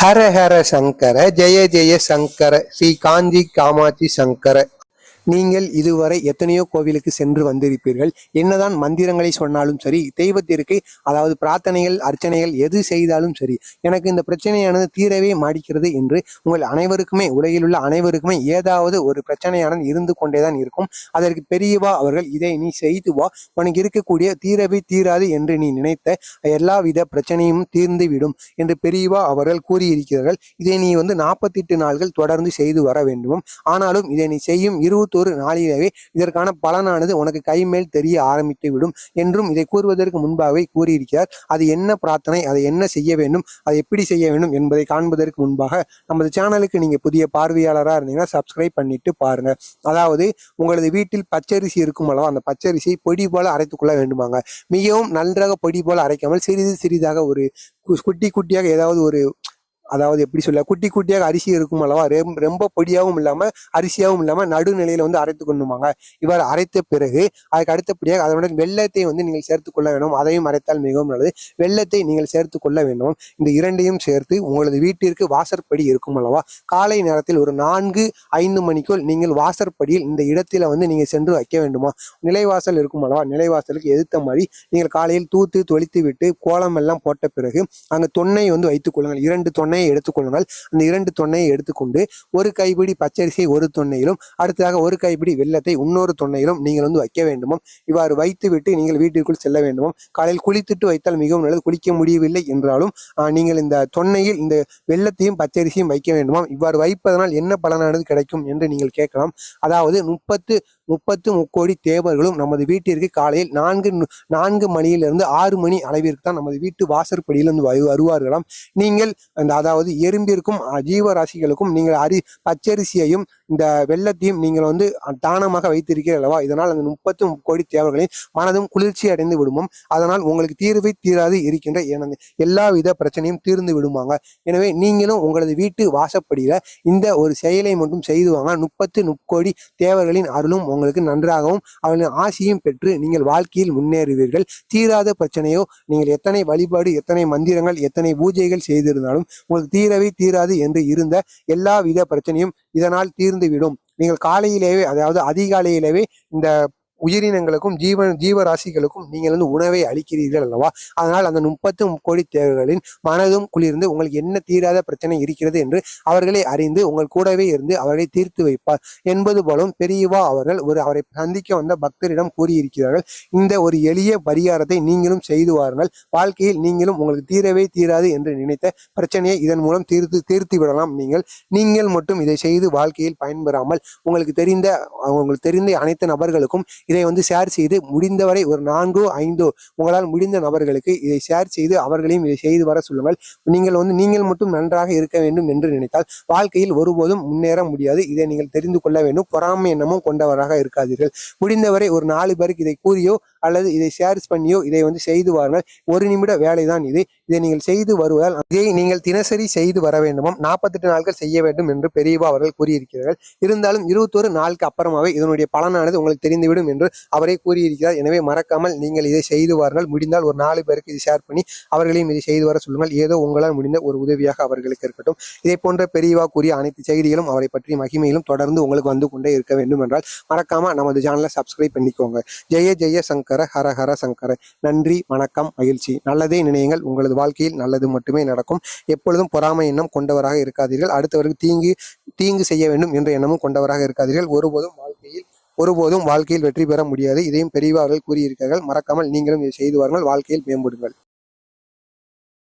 ஹர ஹர சங்கர ஜெய ஜெய சங்கர ஸ்ரீ காஞ்சி காமாட்சி சங்கர. நீங்கள் இதுவரை எத்தனையோ கோவிலுக்கு சென்று வந்திருப்பீர்கள். என்னதான் மந்திரங்களை சொன்னாலும் சரி, தெய்வத்திற்கு அதாவது பிரார்த்தனைகள் அர்ச்சனைகள் எது செய்தாலும் சரி, எனக்கு இந்த பிரச்சனையானது தீரவே மாடிக்கிறது என்று உங்கள் அனைவருக்குமே, உலகில் உள்ள அனைவருக்குமே ஏதாவது ஒரு பிரச்சனையானது இருந்து கொண்டேதான் இருக்கும். அதற்கு பெரியவா அவர்கள் இதை நீ செய்து வா, உனக்கு இருக்கக்கூடிய தீரவே தீராது என்று நீ நினைத்த எல்லாவித பிரச்சனையும் தீர்ந்துவிடும் என்று பெரியவா அவர்கள் கூறியிருக்கிறார்கள். இதை நீ 48 நாட்கள் தொடர்ந்து செய்து வர வேண்டும். ஆனாலும் இதை நீ செய்யும் 21 நாளிலேயே இதற்கான பலனானது உனக்கு கைமேல் தெரிய ஆரம்பித்து விடும் என்றும் இதை கூறுவதற்கு முன்பாகவே கூறியிருக்கிறார். அது என்ன பிரார்த்தனை, அதை என்ன செய்ய வேண்டும், அதை எப்படி செய்ய வேண்டும் என்பதை காண்பதற்கு முன்பாக நமது சேனலுக்கு நீங்க புதிய பார்வையாளராக இருந்தீங்கன்னா சப்ஸ்கிரைப் பண்ணிட்டு பாருங்க. அதாவது உங்களது வீட்டில் பச்சரிசி இருக்கும் அல்லவா, அந்த பச்சரிசியை பொடி போல அரைத்துக் கொள்ள வேண்டுமாங்க. மிகவும் நன்றாக பொடி போல அரைக்காமல் சிறிது சிறிதாக ஒரு குட்டி குட்டியாக ஏதாவது ஒரு, அதாவது எப்படி சொல்ல, குட்டி குட்டியாக அரிசி இருக்கும் அல்லவா, ரொம்ப பொடியாகவும் இல்லாம அரிசியாகவும் இல்லாம நடுநிலையில அரைத்து கொண்டுமாங்க. இவ்வாறு அரைத்த பிறகு அதுக்கு அடுத்தபடியாக அதனுடன் வெள்ளத்தை நீங்கள் சேர்த்து கொள்ள வேண்டும். அதையும் அரைத்தால் மிகவும் நல்லது. வெள்ளத்தை நீங்கள் சேர்த்து கொள்ள வேண்டும். இந்த இரண்டையும் சேர்த்து உங்களது வீட்டிற்கு வாசற்படி இருக்கும் அல்லவா, காலை நேரத்தில் ஒரு 4-5 மணிக்குள் நீங்கள் வாசற்படியில் இந்த இடத்துல நீங்க சென்று வைக்க வேண்டுமா. நிலைவாசல் இருக்கும் அல்லவா, நிலைவாசலுக்கு எதிர்த்த மாதிரி நீங்கள் காலையில் தூத்து தொளித்து விட்டு கோலம் எல்லாம் போட்ட பிறகு அங்க தொன்னை வைத்துக் கொள்ளுங்கள். 2 தொன்னை எடுத்துக்கொள்ளுங்கள். அந்த 2 தொன்னையை எடுத்துக்கொண்டு ஒரு கைப்பிடி பச்சரிசியை ஒரு தொன்னையிலும், அடுத்ததாக ஒரு கைப்பிடி வெள்ளத்தை இன்னொரு தொன்னையிலும் நீங்கள் வைக்க வேண்டும். இவ்வாறு வைத்து விட்டு நீங்கள் வீட்டிற்குள் செல்ல வேண்டும். காலையில் குளித்துட்டு வைத்தால் மிகவும் நல்லது. குளிக்க முடியவில்லை என்றாலும் நீங்கள் இந்த தொன்னையில் இந்த வெள்ளத்தையும் பச்சரிசியும் வைக்க வேண்டுமாம். இவ்வாறு வைப்பதனால் என்ன பலனானது கிடைக்கும் என்று நீங்கள் கேட்கலாம். அதாவது 30 முக்கோடி தேவர்களும் நமது வீட்டிற்கு காலையில் 4 மணியிலிருந்து 6 மணி அளவிற்கு தான் நமது வீட்டு வாசற்படியில் வருவார்களாம். நீங்கள் அதாவது எறும்பிற்கும் ஜீவராசிகளுக்கும் நீங்கள் பச்சரிசியையும் இந்த வெள்ளத்தையும் நீங்கள் தானமாக வைத்திருக்கிறீர்கள் அல்லவா, இதனால் அந்த 30 கோடி தேவர்களின் மனதும் குளிர்ச்சி அடைந்து விடுமோம். அதனால் உங்களுக்கு தீர்வை தீராது இருக்கின்ற எல்லாவித பிரச்சனையும் தீர்ந்து விடுவாங்க. எனவே நீங்களும் உங்களது வீட்டு வாசப்படியில இந்த ஒரு செயலை மட்டும் செய்து வாங்க. 30 கோடி தேவர்களின் அருளும் உங்களுக்கு நன்றாகவும் அவர்களின் ஆசியும் பெற்று நீங்கள் வாழ்க்கையில் முன்னேறுவீர்கள். தீராத பிரச்சனையோ, நீங்கள் எத்தனை வழிபாடு, எத்தனை மந்திரங்கள், எத்தனை பூஜைகள் செய்திருந்தாலும் உங்களுக்கு தீரவே தீராது என்று இருந்த எல்லாவித பிரச்சனையும் இதனால் தீர்ந்துவிடும். நீங்கள் காலையிலேயே, அதாவது அதிகாலையிலேயே இந்த உயிரினங்களுக்கும் ஜீவராசிகளுக்கும் நீங்கள் உணவை அளிக்கிறீர்கள் அல்லவா, அதனால் அந்த 30 கோடி தேவர்களின் மனதும் குளிர்ந்து உங்களுக்கு என்ன தீராத பிரச்சனை இருக்கிறது என்று அவர்களை அறிந்து உங்கள் கூடவே இருந்து அவர்களை தீர்த்து வைப்பார் என்பது போலும் பெரியவா அவர்கள் அவரை சந்திக்க வந்த பக்தரிடம் கூறியிருக்கிறார்கள். இந்த ஒரு எளிய பரிகாரத்தை நீங்களும் செய்து வாருங்கள். வாழ்க்கையில் நீங்களும் உங்களுக்கு தீரவே தீராது என்று நினைத்த பிரச்சனையை இதன் மூலம் தீர்த்து விடலாம். நீங்கள் மட்டும் இதை செய்து வாழ்க்கையில் பயன்பெறாமல் உங்களுக்கு தெரிந்த அனைத்து நபர்களுக்கும் இதை ஷேர் செய்து முடிந்தவரை ஒரு 4-5 உங்களால் முடிந்த நபர்களுக்கு இதை ஷேர் செய்து அவர்களையும் இதை செய்து வர சொல்லுங்கள். நீங்கள் மட்டும் நன்றாக இருக்க வேண்டும் என்று நினைத்தால் வாழ்க்கையில் ஒருபோதும் முன்னேற முடியாது. இதை நீங்கள் தெரிந்து கொள்ள வேண்டும். பொறாமை எண்ணமும் கொண்டவராக இருக்காதீர்கள். முடிந்தவரை ஒரு 4 பேருக்கு இதை கூறியோ அல்லது இதை ஷேர் பண்ணியோ இதை செய்து வாருங்கள். 1 நிமிட வேலைதான் இது. இதை நீங்கள் செய்து வருவதால் இதை நீங்கள் தினசரி செய்து வர வேண்டுமாம். 48 நாட்கள் செய்ய வேண்டும் என்று பெரியவா அவர்கள் கூறியிருக்கிறார்கள். இருந்தாலும் 21 நாளுக்கு அப்புறமாவே இதனுடைய பலனானது உங்களுக்கு தெரிந்துவிடும் என்று அவரே கூறியிருக்கிறார். எனவே மறக்காமல் நீங்கள் இதை செய்து வாருங்கள். முடிந்தால் ஒரு 4 பேருக்கு இதை ஷேர் பண்ணி அவர்களையும் இதை செய்து வர சொல்லுங்கள். ஏதோ உங்களால் முடிந்த ஒரு உதவியாக அவர்களுக்கு இருக்கட்டும். இதை போன்ற பெரியவா கூறிய அனைத்து செய்திகளும் அவரை பற்றி மகிமையிலும் தொடர்ந்து உங்களுக்கு வந்து கொண்டே இருக்க வேண்டும் என்றால் மறக்காம நமது சேனலை சப்ஸ்கிரைப் பண்ணிக்கோங்க. ஜெய ஜெய சங்கர, ஹர ஹர சங்கர. நன்றி, வணக்கம், மகிழ்ச்சி. நல்லதே நினையுங்கள். உங்களது வாழ்க்கையில் நல்லது மட்டுமே நடக்கும். எப்பொழுதும் பொறாமை எண்ணம் கொண்டவராக இருக்காதீர்கள். அடுத்தவருக்கு தீங்கு செய்ய வேண்டும் என்ற எண்ணமும் கொண்டவராக இருக்காதீர்கள். ஒருபோதும் வாழ்க்கையில் வெற்றி பெற முடியாது. இதையும் பெரியவர்கள் கூறியிருக்கிறார்கள். மறக்காமல் நீங்களும் இதை செய்து வாருங்கள். வாழ்க்கையில் மேம்படுங்கள்.